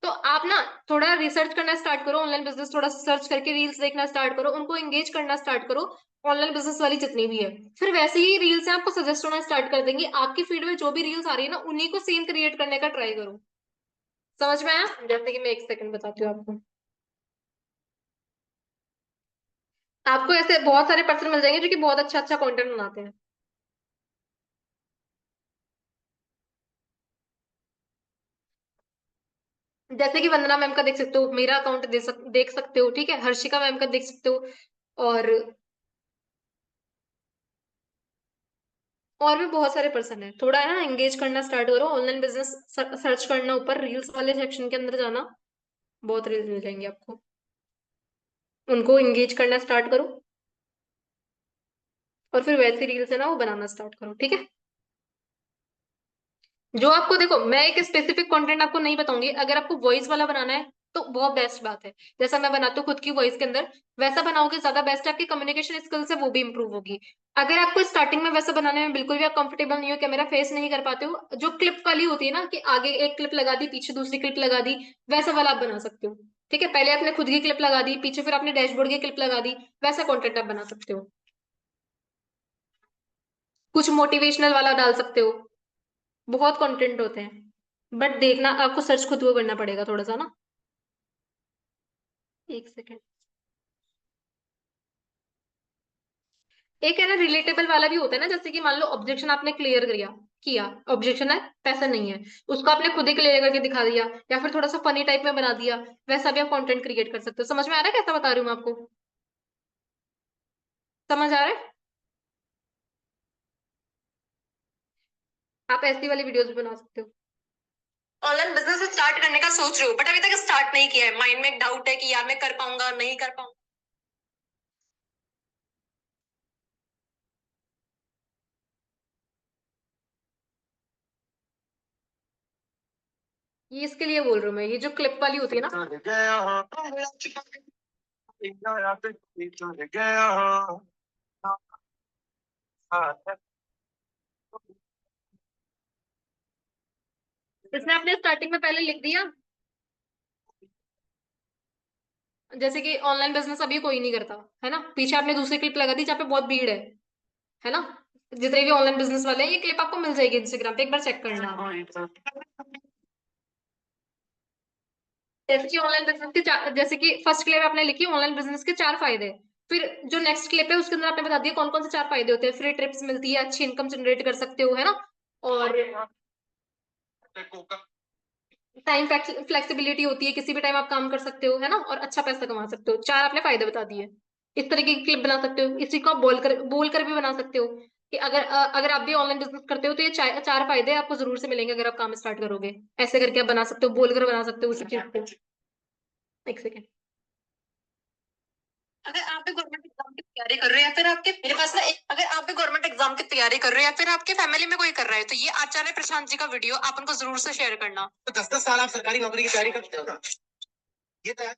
तो आप ना थोड़ा रिसर्च करना स्टार्ट करो, ऑनलाइन बिजनेस थोड़ा सर्च करके रील्स देखना स्टार्ट करो, उनको एंगेज करना स्टार्ट करो, ऑनलाइन बिजनेस वाली जितनी भी है। फिर वैसे ही रील्स आपको सजेस्ट होना स्टार्ट कर देंगी, आपकी फीड में जो भी रील्स आ रही है ना उन्हीं को सेम क्रिएट करने का ट्राई करो। समझ में आया। जैसे कि मैं एक सेकंड बताती हूँ आपको, आपको ऐसे बहुत सारे पर्सन मिल जाएंगे जो कि बहुत अच्छा अच्छा कंटेंट बनाते हैं। जैसे कि वंदना मैम का देख सकते हो, मेरा अकाउंट देख सकते हो, ठीक है, हर्षिका मैम का देख सकते हो, और और भी बहुत सारे पर्सन है। थोड़ा है ना एंगेज करना स्टार्ट करो, ऑनलाइन बिजनेस सर्च करना, ऊपर रील्स वाले सेक्शन के अंदर जाना, बहुत रील्स मिल जाएंगे आपको, उनको एंगेज करना स्टार्ट करो, और फिर वैसी रील्स है ना वो बनाना स्टार्ट करो। ठीक है, जो आपको देखो मैं एक स्पेसिफिक कंटेंट आपको नहीं बताऊंगी, अगर आपको वॉइस वाला बनाना है तो बहुत बेस्ट बात है, जैसा मैं बनाती हूँ खुद की वॉइस के अंदर, वैसा बनाओगे ज्यादा बेस्ट है। आपकी कम्युनिकेशन स्किल्स है वो भी इंप्रूव होगी। अगर आपको स्टार्टिंग में वैसा बनाने में बिल्कुल भी आप कंफर्टेबल नहीं हो, कैमरा फेस नहीं कर पाते हो, जो क्लिप वाली होती है ना कि आगे एक क्लिप लगा दी पीछे दूसरी क्लिप लगा दी, वैसा वाला आप बना सकते हो। ठीक है, पहले आपने खुद की क्लिप लगा दी पीछे, फिर आपने डैशबोर्ड की क्लिप लगा दी, वैसा कंटेंट आप बना सकते हो। कुछ मोटिवेशनल वाला डाल सकते हो, बहुत कंटेंट होते हैं, बट देखना आपको सर्च खुद को करना पड़ेगा थोड़ा सा ना। एक सेकेंड, एक है ना रिलेटेबल वाला भी होता है ना, जैसे कि मान लो ऑब्जेक्शन आपने क्लियर किया किया, ऑब्जेक्शन है पैसा नहीं है, उसको आपने खुद ही क्लियर करके दिखा दिया, या फिर थोड़ा सा फनी टाइप में बना दिया, वैसा भी आप कंटेंट क्रिएट कर सकते हो। समझ में आ रहा है कैसा बता रही हूँ मैं आपको, समझ आ रहा है। आप ऐसी वाली वीडियोस भी बना सकते हो। ऑनलाइन बिजनेस स्टार्ट करने का सोच रहे हो बट अभी तक स्टार्ट नहीं किया है, माइंड में एक डाउट है कि यार मैं कर पाऊंगा नहीं कर पाऊंगा, ये इसके लिए बोल रहा हूँ मैं, ये जो क्लिप वाली होती है ना, इसमें आपने स्टार्टिंग में पहले लिख दिया, जैसे कि ऑनलाइन बिजनेस अभी कोई नहीं करता है ना, पीछे आपने दूसरी क्लिप लगा दी जहाँ पे बहुत भीड़ है ना। जितने भी ऑनलाइन बिजनेस वाले हैं ये क्लिप आपको मिल जाएगी इंस्टाग्राम पे, एक बार चेक करना। जैसे कि ऑनलाइन बिजनेस के जैसे कि फर्स्ट क्लिप आपने लिखी ऑनलाइन बिजनेस के 4 फायदे। फिर जो नेक्स्ट क्लिप है उसके अंदर आपने बता दिया कौन कौन से 4 फायदे होते हैं। फ्री ट्रिप्स मिलती है, अच्छी इनकम जनरेट कर सकते हो, है ना। और टाइम फ्लेक्सिबिलिटी होती है, किसी भी टाइम आप काम कर सकते हो, है ना। और अच्छा पैसा कमा सकते हो। 4 आपने फायदे बता दिए। इस तरीके की क्लिप बना सकते हो, इसी को आप बोल कर भी बना सकते हो कि अगर आप भी ऑनलाइन बिजनेस करते हो तो ये 4 फायदे आपको जरूर से मिलेंगे अगर आप काम स्टार्ट करोगे। ऐसे करके आप बना सकते हो, बोलकर बना सकते हो उसी चीज को। एक सेकेंड। अगर आप भी गवर्नमेंट एग्जाम की तैयारी कर रहे हो या फिर आपके मेरे पास ना एक अगर आप भी गवर्नमेंट एग्जाम की तैयारी कर रहे हो या फिर आपके फैमिली में कोई कर रहा है तो ये आचार्य प्रशांत जी का वीडियो आप उनको जरूर से शेयर करना। तो 10-10 साल आप सरकारी नौकरी की तैयारी करते हो ना,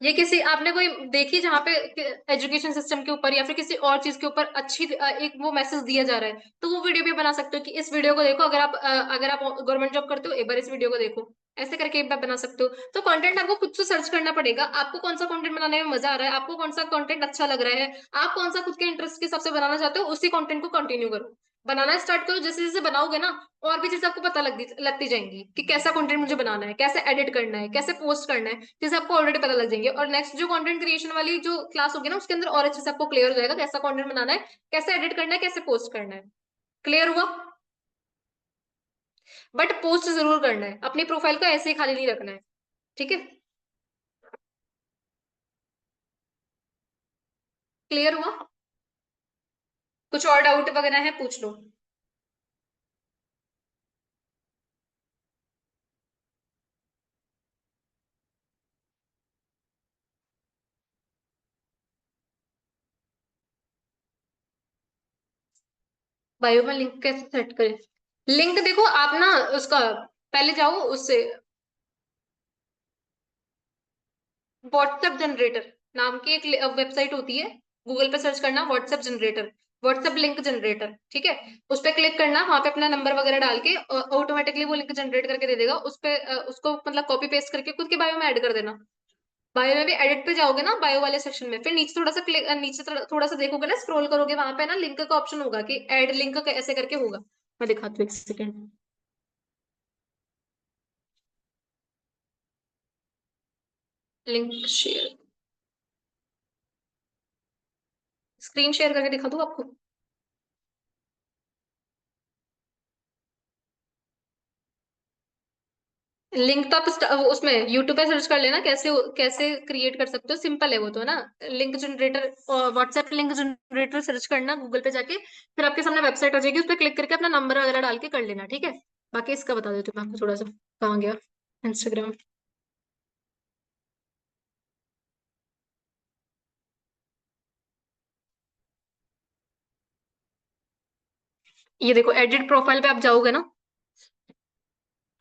ये किसी आपने कोई देखी जहाँ पे एजुकेशन सिस्टम के ऊपर या फिर किसी और चीज के ऊपर अच्छी एक वो मैसेज दिया जा रहा है तो वो वीडियो भी बना सकते हो कि इस वीडियो को देखो। अगर आप गवर्नमेंट जॉब करते हो एक बार इस वीडियो को देखो। ऐसे करके एक बार बना सकते हो। तो कंटेंट आपको खुद से सर्च करना पड़ेगा, आपको कौन सा कंटेंट बनाने में मजा आ रहा है, आपको कौन सा कंटेंट अच्छा लग रहा है, आप कौन सा खुद के इंटरेस्ट के हिसाब से बनाना चाहते हो, उसी कंटेंट को कंटिन्यू करो। बनाना स्टार्ट करो, जैसे जैसे बनाओगे ना और भी चीजें आपको पता लगती जाएंगी कि कैसा कंटेंट मुझे बनाना है, कैसे एडिट करना है, कैसे पोस्ट करना है, जैसे आपको ऑलरेडी पता लग जाएंगे। और नेक्स्ट जो कंटेंट क्रिएशन वाली जो क्लास होगी ना उसके अंदर और अच्छे से आपको क्लियर हो जाएगा कैसा कंटेंट बनाना है, कैसे एडिट करना है, कैसे पोस्ट करना है। क्लियर हुआ। बट पोस्ट जरूर करना है, अपनी प्रोफाइल को ऐसे ही खाली नहीं रखना है। ठीक है। क्लियर हुआ। कुछ और डाउट वगैरह है पूछ लो। बायो में लिंक कैसे सेट करें। लिंक देखो आप ना उसका पहले जाओ उससे व्हाट्सएप जनरेटर नाम की एक वेबसाइट होती है। गूगल पे सर्च करना WhatsApp generator, WhatsApp link generator. ठीक है। उस पर क्लिक करना, वहां पे अपना नंबर वगैरह डाल के ऑटोमेटिकली वो लिंक जनरेट करके दे देगा। उस पे उसको मतलब कॉपी पेस्ट करके खुद के बायो में ऐड कर देना। बायो में भी एडिट पे जाओगे ना बायो वाले सेक्शन में, फिर नीचे थोड़ा सा क्लिक नीचे थोड़ा सा देखोगे ना, स्क्रॉल करोगे, वहां पे ना लिंक का ऑप्शन होगा कि ऐड लिंक ऐसे करके होगा। मैं दिखाती हूँ एक second. Link share, screen share करके दिखा दूँ आपको। लिंक तो आप उसमें यूट्यूब पे सर्च कर लेना कैसे कैसे क्रिएट कर सकते हो, सिंपल है वो तो, है ना। Link generator, WhatsApp link generator search करना गूगल पे जाके, फिर आपके सामने वेबसाइट आ जाएगी, उस पर क्लिक करके अपना नंबर वगैरह डाल के कर लेना। ठीक है। बाकी इसका बता देती हूँ मैं आपको थोड़ा सा, कहाँ गया इंस्टाग्राम। ये देखो एडिट प्रोफाइल पे आप जाओगे ना,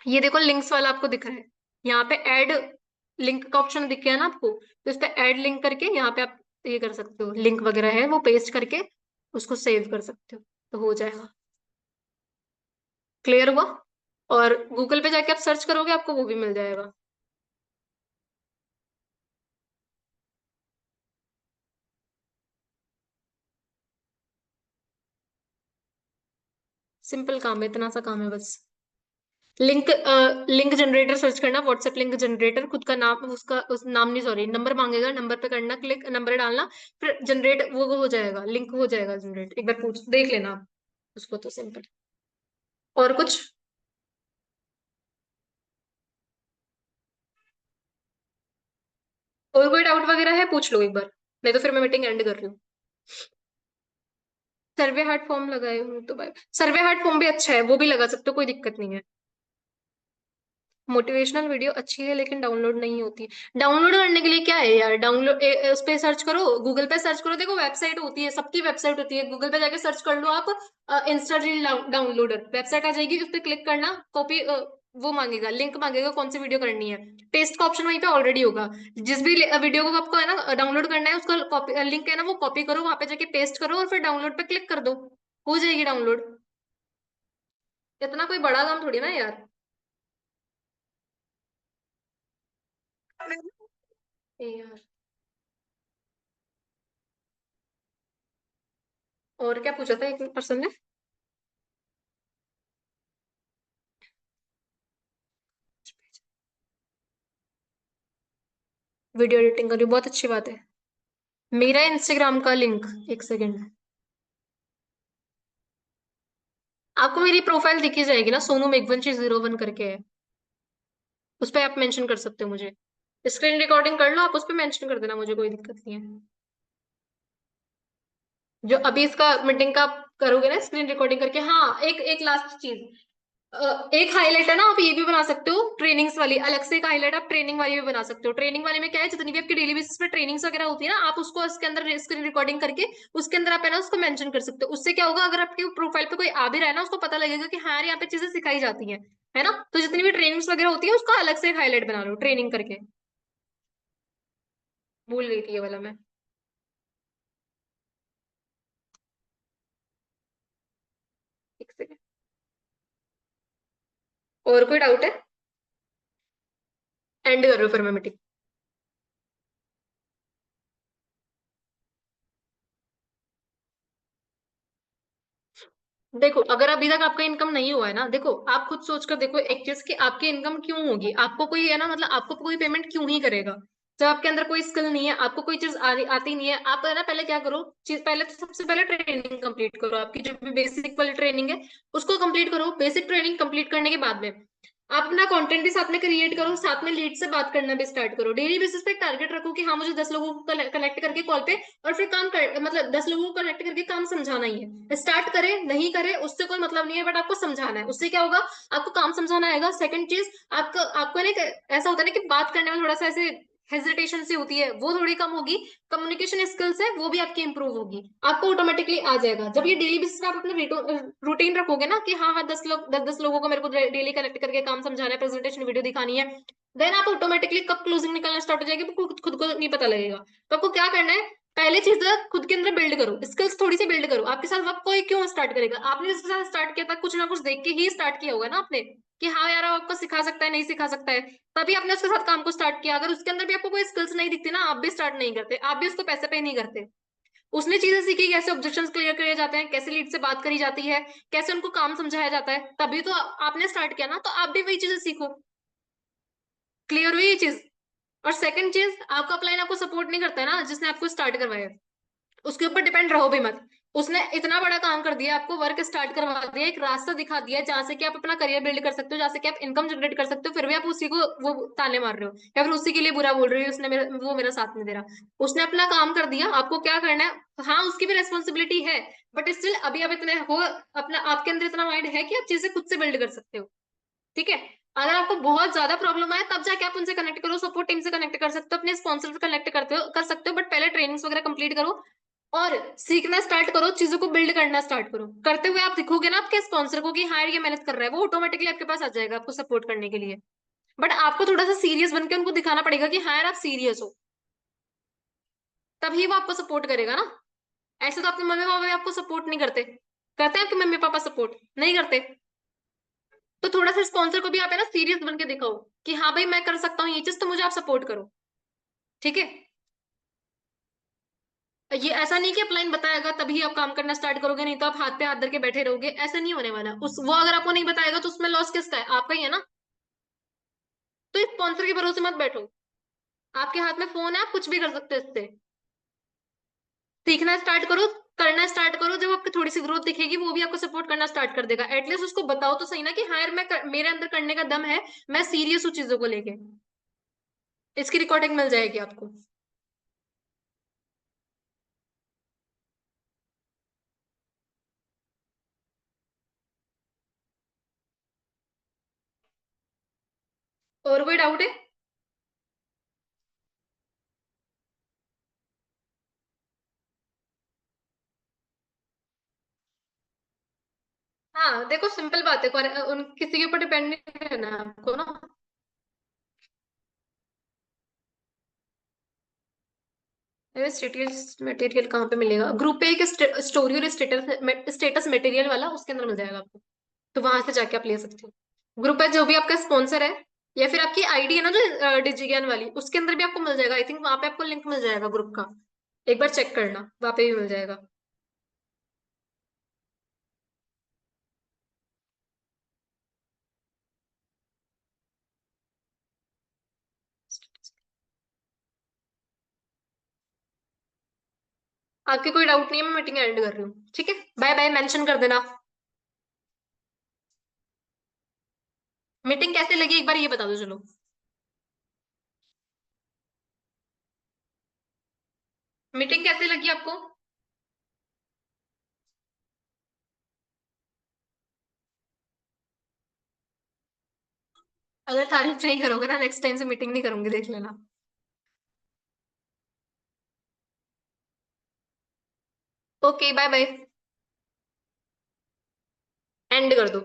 ये देखो लिंक्स वाला आपको दिख रहा है, यहाँ पे ऐड लिंक का ऑप्शन दिख गया ना आपको, तो इस पे ऐड लिंक करके यहाँ पे आप ये कर सकते हो, लिंक वगैरह है वो पेस्ट करके उसको सेव कर सकते हो, तो हो जाएगा। क्लियर हुआ। और गूगल पे जाके आप सर्च करोगे आपको वो भी मिल जाएगा। सिंपल काम है, इतना सा काम है बस। लिंक जनरेटर सर्च करना, व्हाट्सएप लिंक जनरेटर, खुद का नाम, उसका उस नाम नहीं, सॉरी, नंबर मांगेगा, नंबर पे करना क्लिक, नंबर डालना, फिर जनरेट वो हो जाएगा, लिंक हो जाएगा जनरेट। एक बार पूछ देख लेना आप उसको, तो सिंपल। और कुछ। और कोई डाउट वगैरह है पूछ लो एक बार, नहीं तो फिर मैं मीटिंग एंड कर रही हूँ। सर्वे हार्ट फॉर्म लगाए हूँ तो भाई, सर्वे हार्ट फॉर्म भी अच्छा है, वो भी लगा सकते हो, कोई दिक्कत नहीं है। मोटिवेशनल वीडियो अच्छी है लेकिन डाउनलोड नहीं होती। डाउनलोड करने के लिए क्या है यार, डाउनलोड उस पे सर्च करो, गूगल पे सर्च करो, देखो वेबसाइट होती है, सबकी वेबसाइट होती है, गूगल पे जाके सर्च कर लो आप इंस्टा रील डाउनलोडर, वेबसाइट आ जाएगी, उस पे क्लिक करना, कॉपी वो मांगेगा, लिंक मांगेगा, कौन सी वीडियो करनी है, पेस्ट का ऑप्शन वहीं पे ऑलरेडी होगा। जिस भी वीडियो को आपको है ना डाउनलोड करना है, उसका कॉपी लिंक है ना वो कॉपी करो, वहां पे जाके पेस्ट करो और फिर डाउनलोड पे क्लिक कर दो, हो जाएगी डाउनलोड। इतना कोई बड़ा काम थोड़ी ना यार। ए यार। और क्या पूछा था एक पर्सन ने। वीडियो एडिटिंग कर रही हो, बहुत अच्छी बात है। मेरा इंस्टाग्राम का लिंक, एक सेकेंड। आपको मेरी प्रोफाइल दिखी जाएगी ना, सोनू मेघवंशी 01 करके है। उस पर आप मेंशन कर सकते हो मुझे। स्क्रीन रिकॉर्डिंग कर लो, आप उस पर मेंशन कर देना, मुझे कोई दिक्कत नहीं है। जो अभी इसका मीटिंग का करोगे ना स्क्रीन रिकॉर्डिंग करके। हाँ, एक एक लास्ट चीज, एक हाईलाइट है ना, आप ये भी बना सकते हो ट्रेनिंग्स वाली, अलग से एक हाईलाइट आप ट्रेनिंग वाली भी बना सकते हो। ट्रेनिंग वाले में क्या है, जितनी भी आपकी डेली बेसिस पे ट्रेनिंग्स वगैरह होती है ना, आप उसको उसके अंदर स्क्रीन रिकॉर्डिंग करके उसके अंदर आप है ना उसको मेंशन कर सकते हो। उससे क्या होगा, अगर आपके प्रोफाइल पे कोई आ भी रहा है ना, उसको पता लगेगा कि हाँ यार यहाँ पे चीजें सिखाई जाती है ना। तो जितनी भी ट्रेनिंग्स वगैरह होती है उसका अलग से एक हाईलाइट बना लो ट्रेनिंग करके। भूल गई थी ये वाला मैं। एक सेकेंड। और कोई डाउट है? एंड करो फिर मैं मीटिंग। देखो, अगर अभी तक आपका इनकम नहीं हुआ है ना, देखो आप खुद सोच कर देखो एक चीज, कि आपकी इनकम क्यों होगी, आपको कोई है ना, मतलब आपको कोई पेमेंट क्यों ही करेगा। जब आपके अंदर कोई स्किल नहीं है, आपको कोई चीज आती नहीं है, आप है ना पहले क्या करो, चीज पहले तो सबसे पहले ट्रेनिंग कंप्लीट करो, आपकी जो भी बेसिक वाली ट्रेनिंग है उसको कंप्लीट करो। बेसिक ट्रेनिंग कंप्लीट करने के बाद में आप अपना कंटेंट भी साथ में क्रिएट करो, साथ में लीड से बात करना भी स्टार्ट करो। डेली बेसिस पे एक टारगेट रखो कि हाँ मुझे 10 लोगों को कनेक्ट करके कॉल पे, और फिर काम कर, मतलब 10 लोगों को कनेक्ट करके काम समझाना ही है। स्टार्ट करे नहीं करे उससे कोई मतलब नहीं है, बट आपको समझाना है। उससे क्या होगा, आपको काम समझाना आएगा। सेकंड चीज, आपको आपको ना ऐसा होता है ना कि बात करने में थोड़ा सा ऐसे हेजिटेशन सी होती है, वो थोड़ी कम होगी। कम्युनिकेशन स्किल्स है वो भी आपकी इंप्रूव होगी, आपको ऑटोमेटिकली आ जाएगा। जब ये डेली बेसिस पे आप अपना रूटीन रखोगे ना कि हाँ हाँ 10 लोगों को मेरे को डेली कनेक्ट करके काम समझाना है, प्रेजेंटेशन वीडियो दिखानी है, देन आप ऑटोमेटिकली कब क्लोजिंग निकलना स्टार्ट हो जाएगी वो खुद को नहीं पता लगेगा। तो आपको क्या करना है, पहले चीज खुद के अंदर बिल्ड करो, स्किल्स थोड़ी सी बिल्ड करो। आपके साथ वक्त कोई क्यों स्टार्ट करेगा, आपने जिसके साथ स्टार्ट किया था कुछ ना कुछ देख के ही स्टार्ट किया होगा ना आपने, कि हाँ यार वो आपको सिखा सकता है, नहीं सिखा सकता है, तभी आपने उसके साथ काम को स्टार्ट किया। अगर उसके अंदर भी आपको कोई स्किल्स नहीं दिखती ना, आप भी स्टार्ट नहीं करते, आप भी उसको पैसे पे नहीं करते। उसने चीजें सीखी, कैसे ऑब्जेक्शंस क्लियर करे जाते हैं, कैसे लीड से बात करी जाती है, कैसे उनको काम समझाया जाता है, तभी तो आपने स्टार्ट किया ना, तो आप भी वही चीजें सीखो। क्लियर हुई ये चीज? और सेकंड चीज, आपका अपलाइन आपको सपोर्ट नहीं करता है ना, जिसने आपको स्टार्ट करवाया, उसके ऊपर डिपेंड रहो भी मत। उसने इतना बड़ा काम कर दिया, आपको वर्क स्टार्ट करवा दिया, एक रास्ता दिखा दिया जहां से कि आप अपना करियर बिल्ड कर सकते हो, जहां से कि आप इनकम जनरेट कर सकते हो, फिर भी आप उसी को वो ताने मार रहे हो, या फिर उसी के लिए बुरा बोल रहे हो, उसने मेरा वो मेरा साथ नहीं दे रहा। उसने अपना काम कर दिया, आपको क्या करना है, हाँ उसकी भी रेस्पॉन्सिबिलिटी है, बट स्टिल अभी आप इतने हो, अपना आपके अंदर इतना माइंड है कि आप चीजें खुद से बिल्ड कर सकते हो। ठीक है? अगर आपको बहुत ज्यादा प्रॉब्लम आए तब जाके आप उनसे कनेक्ट करो, सपोर्ट टीम से कनेक्ट कर सकते हो, अपने स्पॉन्सर से कनेक्ट कर सकते हो, बट पहले ट्रेनिंग्स वगैरह कंप्लीट करो और सीखना स्टार्ट करो, चीजों को बिल्ड करना स्टार्ट करो। करते हुए आप दिखोगे ना आपके स्पॉन्सर को कि हाँ यार ये मेहनत कर रहा है, वो ऑटोमेटिकली आपके पास आ जाएगा आपको सपोर्ट करने के लिए। बट आपको थोड़ा सा सीरियस बन के उनको दिखाना पड़ेगा कि हाँ यार आप सीरियस हो, तभी वो आपको सपोर्ट करेगा ना। ऐसे तो आपके मम्मी पापा भी आपको सपोर्ट नहीं करते। करते हैं आपके मम्मी पापा सपोर्ट? नहीं करते। तो थोड़ा सा स्पॉन्सर को भी आप है ना सीरियस बन के दिखाओ कि हाँ भाई मैं कर सकता हूँ ये चीज, तो मुझे आप सपोर्ट करो। ठीक है? ये ऐसा नहीं कि अपलाइन बताएगा तभी आप काम करना स्टार्ट करोगे, नहीं तो आप हाथ पे हाथ धर के बैठे रहोगे, ऐसा नहीं होने वाला। उस वो अगर आपको नहीं बताएगा तो उसमें लॉस किसका है, आपका ही है ना। तो स्पॉन्सर के भरोसे मत बैठो, आपके हाथ में फोन है, आप कुछ भी कर सकते हो इससे। सीखना स्टार्ट करो, करना स्टार्ट करो, जब आपकी थोड़ी सी ग्रोथ दिखेगी वो भी आपको सपोर्ट करना स्टार्ट कर देगा। एटलीस्ट उसको बताओ तो सही ना कि हाँ यार मेरे अंदर करने का दम है, मैं सीरियस हूँ चीजों को लेके। इसकी रिकॉर्डिंग मिल जाएगी आपको। और कोई डाउट है? हाँ देखो, सिंपल बात है, उन किसी के ऊपर डिपेंड नहीं रहना है आपको ना। स्टेटस मटेरियल कहाँ पे मिलेगा? ग्रुप पे एक स्टोरी और स्टेटस स्टेटस मटेरियल वाला, उसके अंदर मिल जाएगा आपको। तो वहां से जाके आप ले सकते हो। ग्रुप है जो भी आपका स्पॉन्सर है, या फिर आपकी आईडी है ना जो डिजिज्ञान वाली, उसके अंदर भी आपको मिल जाएगा। आई थिंक वहां पे आपको लिंक मिल जाएगा ग्रुप का, एक बार चेक करना, वहां पे भी मिल जाएगा। आपके कोई डाउट नहीं है, मैं मीटिंग एंड कर रही हूँ, ठीक है। बाय बाय मेंशन कर देना। मीटिंग कैसे लगी एक बार ये बता दो चलो। मीटिंग कैसे लगी आपको? अगर तारीफ नहीं करोगे ना, नेक्स्ट टाइम से मीटिंग नहीं करूंगी, देख लेना। Okay bye bye. एंड कर दो।